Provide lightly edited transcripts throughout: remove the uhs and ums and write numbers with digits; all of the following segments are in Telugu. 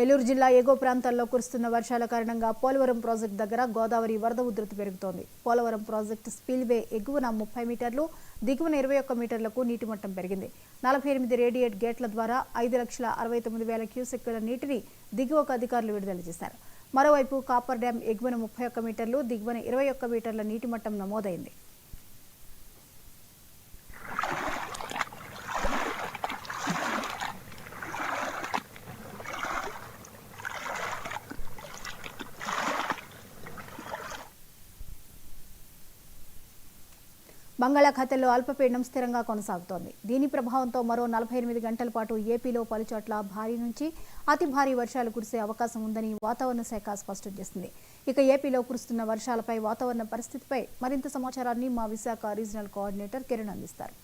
ఏలూరు జిల్లా ఎగువ ప్రాంతాల్లో కురుస్తున్న వర్షాల కారణంగా పోలవరం ప్రాజెక్టు దగ్గర గోదావరి వరద ఉధృతి పెరుగుతోంది. పోలవరం ప్రాజెక్టు స్పిల్వే ఎగువన 30 మీటర్లు, దిగువన 21 మీటర్లకు నీటి మట్టం పెరిగింది. 48 రేడియేట్ గేట్ల ద్వారా 5,69,000 క్యూసెక్కుల నీటిని దిగువకు అధికారులు విడుదల చేశారు. మరోవైపు కాపర్ డ్యాం ఎగువన 31 మీటర్లు, దిగువన 21 మీటర్ల నీటి మట్టం నమోదైంది. బంగాళాఖాతంలో అల్పపీడనం స్థిరంగా కొనసాగుతోంది. దీని ప్రభావంతో మరో 48 గంటల పాటు ఏపీలో పలుచోట్ల భారీ నుంచి అతి భారీ వర్షాలు కురిసే అవకాశం ఉందని వాతావరణ శాఖ స్పష్టం చేసింది. ఇక ఏపీలో కురుస్తున్న వర్షాలపై వాతావరణ పరిస్థితిపై మరింత సమాచారాన్ని మా విశాఖ రీజనల్ కోఆర్డినేటర్ కిరణ్ అందిస్తారు.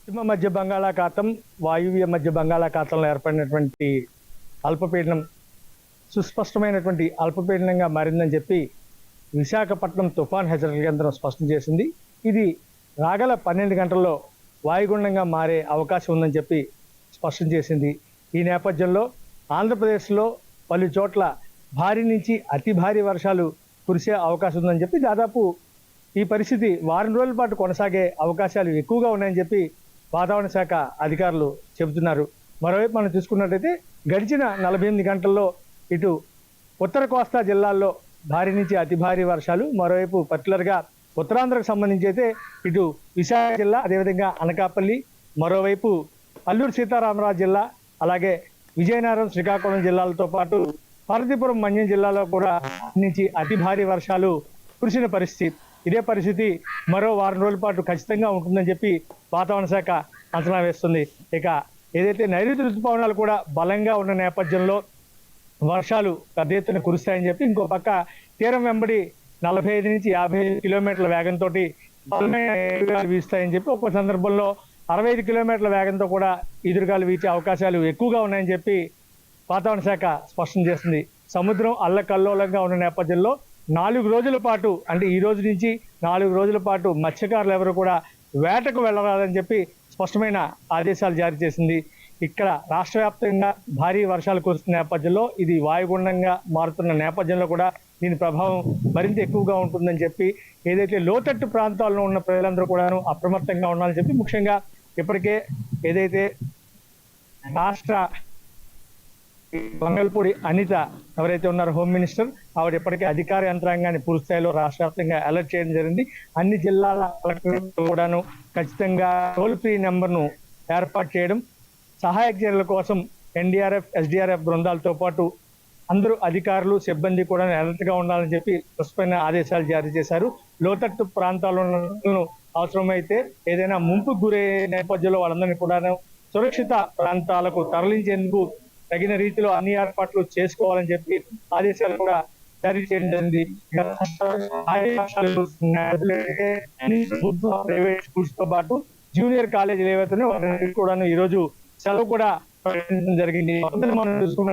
పశ్చిమ మధ్య బంగాళాఖాతం, వాయువ్య మధ్య బంగాళాఖాతంలో ఏర్పడినటువంటి అల్పపీడనం సుస్పష్టమైనటువంటి అల్పపీడనంగా మారిందని చెప్పి విశాఖపట్నం తుఫాన్ హెచ్చరికల కేంద్రం స్పష్టం చేసింది. ఇది రాగల 12 గంటల్లో వాయుగుండంగా మారే అవకాశం ఉందని చెప్పి స్పష్టం చేసింది. ఈ నేపథ్యంలో ఆంధ్రప్రదేశ్లో పలు చోట్ల భారీ నుంచి అతి భారీ వర్షాలు కురిసే అవకాశం ఉందని చెప్పి దాదాపు ఈ పరిస్థితి వారం రోజుల పాటు కొనసాగే అవకాశాలు ఎక్కువగా ఉన్నాయని చెప్పి వాతావరణ శాఖ అధికారులు చెబుతున్నారు. మరోవైపు మనం చూసుకున్నట్టయితే గడిచిన 48 గంటల్లో ఇటు ఉత్తర కోస్తా జిల్లాల్లో భారీ నుంచి అతి భారీ వర్షాలు, మరోవైపు పర్టికులర్గా ఉత్తరాంధ్రకు సంబంధించి అయితే ఇటు విశాఖ జిల్లా, అదేవిధంగా అనకాపల్లి, మరోవైపు అల్లూరు సీతారామరాజు జిల్లా, అలాగే విజయనగరం, శ్రీకాకుళం జిల్లాలతో పాటు పార్వతీపురం, మన్యం జిల్లాలో కూడా నుంచి అతి భారీ వర్షాలు కురిసిన పరిస్థితి. ఇదే పరిస్థితి మరో వారం రోజుల పాటు ఖచ్చితంగా ఉంటుందని చెప్పి వాతావరణ శాఖ అంచనా వేస్తుంది. ఇక ఏదైతే నైరుతి ఋతుపవనాలు కూడా బలంగా ఉన్న నేపథ్యంలో వర్షాలు పెద్ద ఎత్తున కురుస్తాయని చెప్పి, ఇంకో పక్క తీరం వెంబడి 45 నుంచి 50 కిలోమీటర్ల వేగంతో బలమైన ఎదురుగాలు వీస్తాయని చెప్పి, ఒక్కో సందర్భంలో 65 కిలోమీటర్ల వేగంతో కూడా ఎదురుగాలు వీచే అవకాశాలు ఎక్కువగా ఉన్నాయని చెప్పి వాతావరణ శాఖ స్పష్టం చేస్తుంది. సముద్రం అల్లకల్లోలంగా ఉన్న నేపథ్యంలో 4 రోజుల పాటు, అంటే ఈ రోజు నుంచి 4 రోజుల పాటు మత్స్యకారులు ఎవరు కూడా వేటకు వెళ్ళరాదని చెప్పి స్పష్టమైన ఆదేశాలు జారీ చేసింది. ఇక్కడ రాష్ట్ర వ్యాప్తంగా భారీ వర్షాలు కురుస్తున్న నేపథ్యంలో ఇది వాయుగుండంగా మారుతున్న నేపథ్యంలో కూడా దీని ప్రభావం మరింత ఎక్కువగా ఉంటుందని చెప్పి, ఏదైతే లోతట్టు ప్రాంతాల్లో ఉన్న ప్రజలందరూ కూడా అప్రమత్తంగా ఉండాలని చెప్పి, ముఖ్యంగా ఇప్పటికే ఏదైతే రాష్ట్ర మంగళపూడి అనిత ఎవరైతే ఉన్నారో హోమ్ మినిస్టర్, ఆవిడ ఇప్పటికే అధికార యంత్రాంగాన్ని పూర్తి స్థాయిలో రాష్ట్ర వ్యాప్తంగా అలర్ట్ చేయడం జరిగింది. అన్ని జిల్లాల కలెక్టర్ కూడాను ఖచ్చితంగా టోల్ ఫ్రీ నెంబర్ను ఏర్పాటు చేయడం, సహాయక చర్యల కోసం ఎన్డీఆర్ఎఫ్, ఎస్డీఆర్ఎఫ్ బృందాలతో పాటు అందరూ అధికారులు, సిబ్బంది కూడా అలర్ట్గా ఉండాలని చెప్పి స్పష్టమైన ఆదేశాలు జారీ చేశారు. లోతట్టు ప్రాంతాల్లో అవసరమైతే ఏదైనా ముంపుకు గురే నేపథ్యంలో వాళ్ళందరినీ కూడా సురక్షిత ప్రాంతాలకు తరలించేందుకు తగిన రీతిలో అన్ని ఏర్పాట్లు చేసుకోవాలని చెప్పి ఆదేశాలు కూడా జారీ చేయడం జరిగింది. ప్రైవేట్ స్కూల్స్ తో పాటు జూనియర్ కాలేజీలు ఏవైతే వాటిని కూడా ఈ రోజు సెలవు కూడా ప్రకటించడం జరిగింది. మనం చూసుకున్న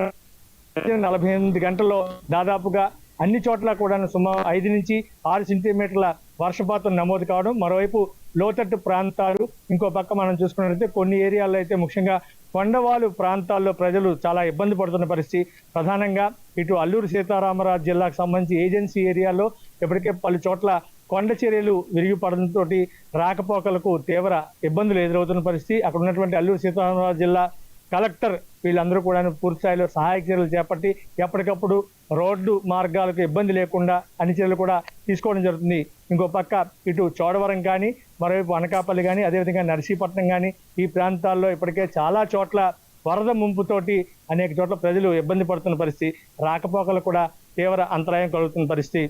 48 గంటల్లో దాదాపుగా అన్ని చోట్ల కూడా సుమారు 5 నుంచి 6 సెంటీమీటర్ల వర్షపాతం నమోదు కావడం. మరోవైపు లోతట్టు ప్రాంతాలు, ఇంకో పక్క మనం చూసుకున్నట్లయితే కొన్ని ఏరియాల్లో అయితే ముఖ్యంగా కొండవాలు ప్రాంతాల్లో ప్రజలు చాలా ఇబ్బంది పడుతున్న పరిస్థితి. ప్రధానంగా ఇటు అల్లూరు సీతారామరాజు జిల్లాకు సంబంధించి ఏజెన్సీ ఏరియాలో ఇప్పటికే పలు చోట్ల కొండ చర్యలు విరిగిపడడంతో రాకపోకలకు తీవ్ర ఇబ్బందులు ఎదురవుతున్న పరిస్థితి. అక్కడ ఉన్నటువంటి అల్లూరు సీతారామరాజు జిల్లా కలెక్టర్ వీళ్ళందరూ కూడా పూర్తి స్థాయిలో సహాయక చర్యలు చేపట్టి ఎప్పటికప్పుడు రోడ్డు మార్గాలకు ఇబ్బంది లేకుండా అన్ని చర్యలు కూడా తీసుకోవడం జరుగుతుంది. ఇంకో పక్క ఇటు చోడవరం కానీ, మరోవైపు అనకాపల్లి కానీ, అదేవిధంగా నర్సీపట్నం కానీ ఈ ప్రాంతాల్లో ఇప్పటికే చాలా చోట్ల వరద ముంపుతోటి అనేక చోట్ల ప్రజలు ఇబ్బంది పడుతున్న పరిస్థితి. రాకపోకలు కూడా తీవ్ర అంతరాయం కలుగుతున్న పరిస్థితి.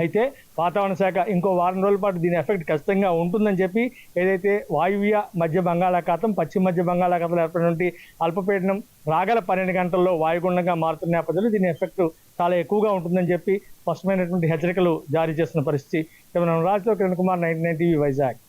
అయితే వాతావరణ శాఖ ఇంకో వారం రోజుల పాటు దీని ఎఫెక్ట్ ఖచ్చితంగా ఉంటుందని చెప్పి, ఏదైతే వాయువ్య మధ్య బంగాళాఖాతం, పశ్చిమ మధ్య బంగాళాఖాతంలో ఏర్పడినటువంటి అల్పపీడనం రాగల 12 గంటల్లో వాయుగుండంగా మారుతున్న నేపథ్యంలో దీని ఎఫెక్ట్ చాలా ఎక్కువగా ఉంటుందని చెప్పి స్పష్టమైనటువంటి హెచ్చరికలు జారీ చేస్తున్న పరిస్థితి. రాజుతో కిరణ్ కుమార్, 99 టీవీ, వైజాగ్.